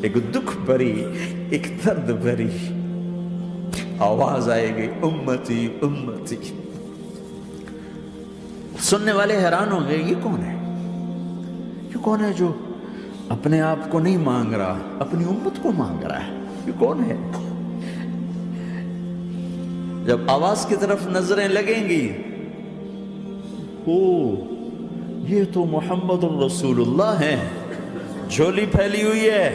ایک دکھ بھری، ایک درد بھری آواز آئے گی، امتی امتی۔ سننے والے حیران ہوں گے، یہ کون ہے؟ یہ کون ہے جو اپنے آپ کو نہیں مانگ رہا، اپنی امت کو مانگ رہا ہے؟ یہ کون ہے؟ جب آواز کی طرف نظریں لگیں گی، او یہ تو محمد الرسول اللہ ہیں، جھولی پھیلی ہوئی ہے،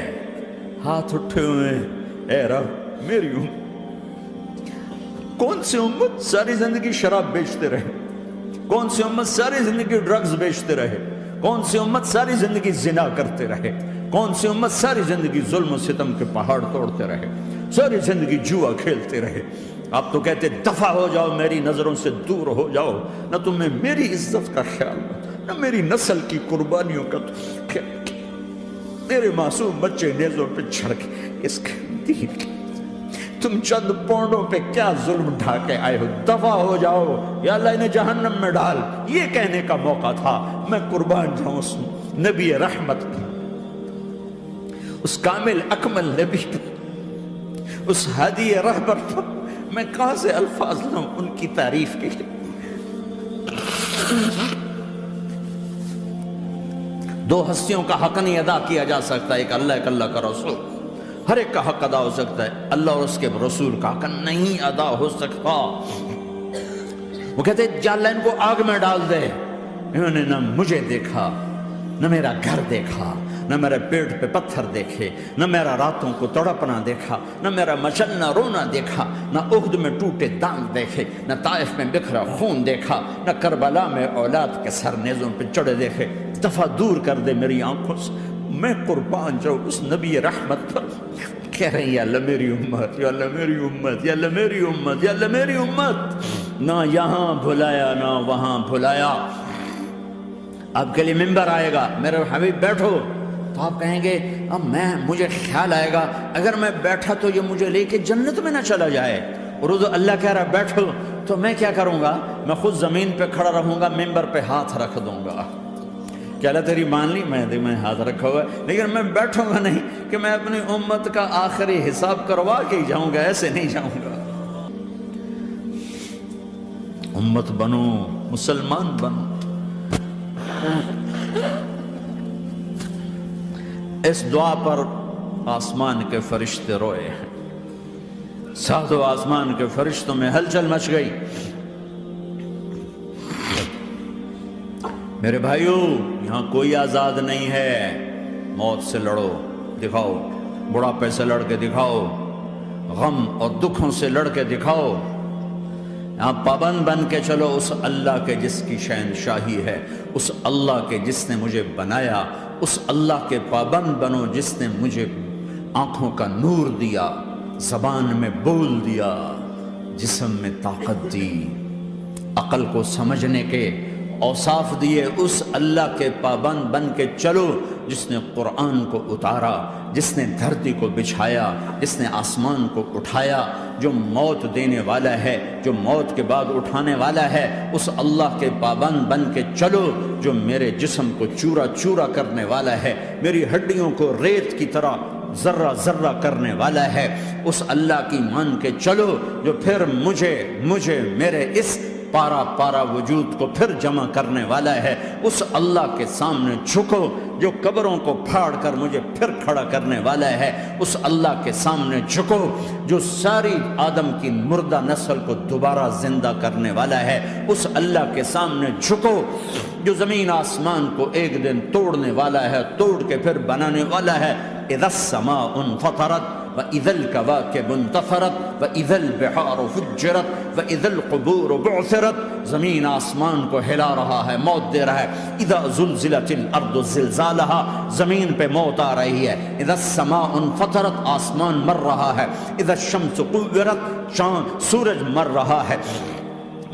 ہاتھ اٹھے ہوئے ہیں، اے رب میری امت۔ کون سی امت ساری زندگی شراب بیچتے رہے؟ کون سی امت ساری زندگی ڈرگز بیچتے رہے؟ کون سی امت ساری زندگی زنا کرتے رہے؟ کون سی امت ساری زندگی ظلم و ستم کے پہاڑ توڑتے رہے؟ ساری زندگی جوا کھیلتے رہے؟ آپ تو کہتے دفع ہو جاؤ، میری نظروں سے دور ہو جاؤ، نہ تمہیں میری عزت کا خیال، نہ میری نسل کی قربانیوں کا خیال، میرے معصوم بچے نیزوں پہ چڑھ کے اس دین کی، تم چند پونڈوں پہ کیا ظلم ڈھا کے آئے ہو؟ دفع ہو جاؤ، یا اللہ انہیں جہنم میں ڈال۔ یہ کہنے کا موقع تھا، میں قربان جاؤں اس نبی رحمت پر، اس کامل اکمل نبی پر، اس ہادی رہبر پر۔ میں کہاں سے الفاظ لوں ان کی تعریف کے لیے؟ دو ہستیوں کا حق نہیں ادا کیا جا سکتا، ایک اللہ، ایک اللہ کا رسول۔ ہر ایک کا حق ادا ہو سکتا ہے، اللہ اور اس کے رسول کا حق نہیں ادا ہو سکتا۔ وہ کہتے جا اللہ ان کو آگ میں ڈال دے۔ انہوں نے نہ مجھے دیکھا، نہ میرا گھر دیکھا، نہ میرے پیٹ پہ پتھر دیکھے، نہ میرا راتوں کو تڑپنا دیکھا، نہ میرا مچلنا رونا دیکھا، نہ احد میں ٹوٹے دانت دیکھے، نہ طائف میں بکھرا خون دیکھا، نہ کربلا میں اولاد کے سر نیزوں پہ چڑھے دیکھے۔ دفعہ دور کر دے میری آنکھوں سے، میں قربان جاؤں اس نبی رحمت پر۔ کہہ رہے ہیں یا اللہ میری امت، یا اللہ میری امت، یا اللہ میری امت، یا اللہ میری امت۔ نہ یہاں بھلایا نہ وہاں بھلایا۔ آپ کے لیے ممبر آئے گا، میرے حبیب بیٹھو، تو آپ کہیں گے اب مجھے خیال آئے گا اگر میں بیٹھا تو یہ مجھے لے کے جنت میں نہ چلا جائے، اور اللہ کہہ رہا بیٹھو تو میں کیا کروں گا؟ میں خود زمین پہ کھڑا رہوں گا، ممبر پہ ہاتھ رکھ دوں گا۔ کہ اللہ تیری مان لی، میں ہاتھ رکھا ہوا ہے، لیکن میں بیٹھوں گا نہیں کہ میں اپنی امت کا آخری حساب کروا کے ہی جاؤں گا، ایسے نہیں جاؤں گا۔ امت بنو، مسلمان بنو۔ اس دعا پر آسمان کے فرشتے روئے ہیں، ساتوں آسمان کے فرشتوں میں ہلچل مچ گئی۔ میرے بھائیو، یہاں کوئی آزاد نہیں ہے۔ موت سے لڑو، دکھاؤ، بڑھاپے سے لڑ کے دکھاؤ، غم اور دکھوں سے لڑ کے دکھاؤ۔ یہاں پابند بن کے چلو اس اللہ کے جس کی شہنشاہی ہے، اس اللہ کے جس نے مجھے بنایا، اس اللہ کے پابند بنو جس نے مجھے آنکھوں کا نور دیا، زبان میں بول دیا، جسم میں طاقت دی، عقل کو سمجھنے کے اوصاف دیے۔ اس اللہ کے پابند بن کے چلو جس نے قرآن کو اتارا، جس نے دھرتی کو بچھایا، جس نے آسمان کو اٹھایا، جو موت دینے والا ہے، جو موت کے بعد اٹھانے والا ہے۔ اس اللہ کے پابند بن کے چلو جو میرے جسم کو چورا چورا کرنے والا ہے، میری ہڈیوں کو ریت کی طرح ذرہ ذرہ کرنے والا ہے۔ اس اللہ کی مان کے چلو جو پھر مجھے میرے اس پارا پارا وجود کو پھر جمع کرنے والا ہے۔ اس اللہ کے سامنے جھکو جو قبروں کو پھاڑ کر مجھے پھر کھڑا کرنے والا ہے۔ اس اللہ کے سامنے جھکو جو ساری آدم کی مردہ نسل کو دوبارہ زندہ کرنے والا ہے۔ اس اللہ کے سامنے جھکو جو زمین آسمان کو ایک دن توڑنے والا ہے، توڑ کے پھر بنانے والا ہے۔ اذا السماء انفطرت وَإِذَا الْكَوَاكِبُ انْتَثَرَتْ وَإِذَا الْبِحَارُ فُجِّرَتْ وَإِذَا الْقُبُورُ بُعْثِرَتْ۔ زمین آسمان کو ہلا رہا ہے، موت دے رہا ہے۔ اِذَا زُلْزِلَتِ الْأَرْضُ زِلْزَالَهَا، زمین پہ موت آ رہی ہے۔ اِذَا السَّمَاءُ انْفَطَرَتْ، آسمان مر رہا ہے۔ اِذَا الشَّمْسُ كُوِّرَتْ، سورج مر رہا ہے۔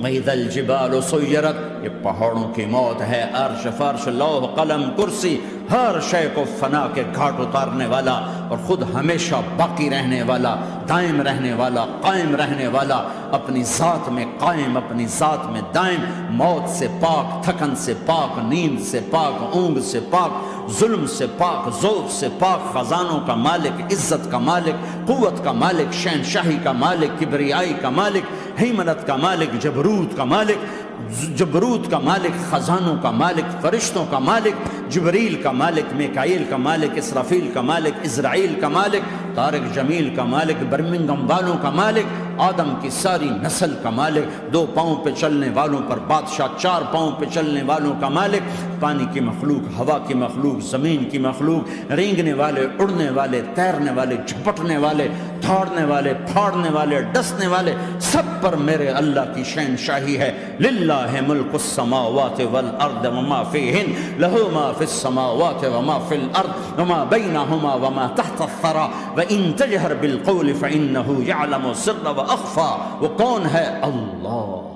وَإِذَا الْجِبَالُ سُيِّرَتْ، یہ پہاڑوں کی موت ہے۔ عرش فرش لوح قلم کرسی، ہر شے کو فنا کے گھاٹ اتارنے والا اور خود ہمیشہ باقی رہنے والا، دائم رہنے والا، قائم رہنے والا، اپنی ذات میں قائم، اپنی ذات میں دائم، موت سے پاک، تھکن سے پاک، نیند سے پاک، اونگ سے پاک، ظلم سے پاک، ذوق سے پاک، خزانوں کا مالک، عزت کا مالک، قوت کا مالک، شہنشاہی کا مالک، کبریائی کا مالک، ہیمنت کا مالک، جبروت کا مالک، جبروت کا مالک، خزانوں کا مالک، فرشتوں کا مالک، جبریل کا مالک، میکائیل کا مالک، اسرافیل کا مالک، اسرائیل کا مالک، طارق جمیل کا مالک، برمنگم والوں کا مالک، آدم کی ساری نسل کا مالک، 2 پاؤں پہ چلنے والوں پر بادشاہ، 4 پاؤں پہ چلنے والوں کا مالک، پانی کی مخلوق، ہوا کی مخلوق، زمین کی مخلوق، رینگنے والے، اڑنے والے، تیرنے والے، جھپٹنے والے، دھاڑنے والے، پھاڑنے والے، ڈسنے والے، سب پر میرے اللہ کی شہنشاہی ہے۔ للہ ملک السماوات والارض وما فیہن، لہ ما فی السماوات وما فی الارض وما بینہما وما تحت الثری وان تجہر بالقول فانہ یعلم السر واخفی۔ وہ کون ہے؟ اللہ۔